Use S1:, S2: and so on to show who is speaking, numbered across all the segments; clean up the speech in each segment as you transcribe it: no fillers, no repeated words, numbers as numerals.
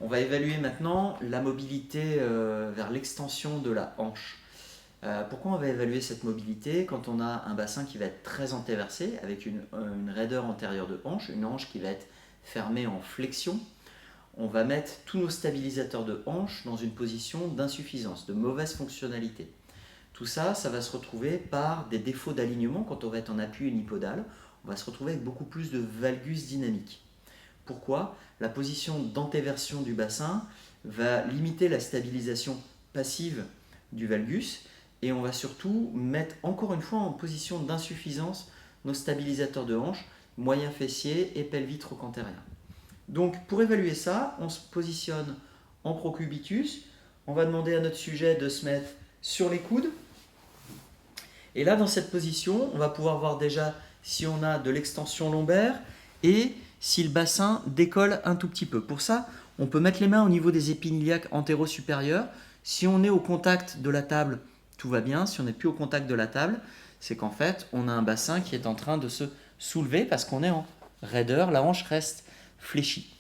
S1: On va évaluer maintenant la mobilité vers l'extension de la hanche. Pourquoi on va évaluer cette mobilité? Quand on a un bassin qui va être très antéversé, avec une raideur antérieure de hanche, une hanche qui va être fermée en flexion, on va mettre tous nos stabilisateurs de hanche dans une position d'insuffisance, de mauvaise fonctionnalité. Tout ça, ça va se retrouver par des défauts d'alignement. Quand on va être en appui unipodal, on va se retrouver avec beaucoup plus de valgus dynamique. Pourquoi? La position d'antéversion du bassin va limiter la stabilisation passive du valgus et on va surtout mettre encore une fois en position d'insuffisance nos stabilisateurs de hanche, moyen fessier et pelvis trochantérien. Donc pour évaluer ça, on se positionne en procubitus, on va demander à notre sujet de se mettre sur les coudes et là dans cette position, on va pouvoir voir déjà si on a de l'extension lombaire et si le bassin décolle un tout petit peu. Pour ça, on peut mettre les mains au niveau des épines iliaques antéro-supérieures. Si on est au contact de la table, tout va bien. Si on n'est plus au contact de la table, c'est qu'en fait, on a un bassin qui est en train de se soulever parce qu'on est en raideur, la hanche reste fléchie.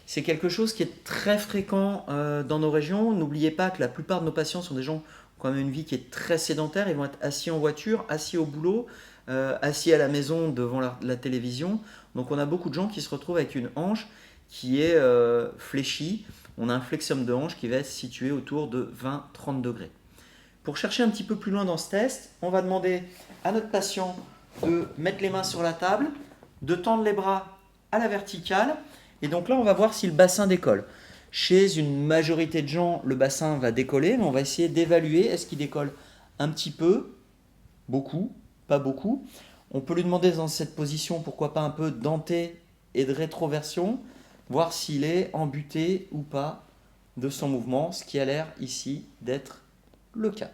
S1: C'est quelque chose qui est très fréquent dans nos régions. N'oubliez pas que la plupart de nos patients sont des gens qui ont quand même une vie qui est très sédentaire. Ils vont être assis en voiture, assis au boulot, assis à la maison devant la télévision. Donc on a beaucoup de gens qui se retrouvent avec une hanche qui est fléchie. On a un flexium de hanche qui va être situé autour de 20-30 degrés. Pour chercher un petit peu plus loin dans ce test, on va demander à notre patient de mettre les mains sur la table, de tendre les bras à la verticale. Et donc là, on va voir si le bassin décolle. Chez une majorité de gens, le bassin va décoller, mais on va essayer d'évaluer est-ce qu'il décolle un petit peu, beaucoup, pas beaucoup. On peut lui demander dans cette position, pourquoi pas un peu d'anté et de rétroversion, voir s'il est embuté ou pas de son mouvement, ce qui a l'air ici d'être le cas.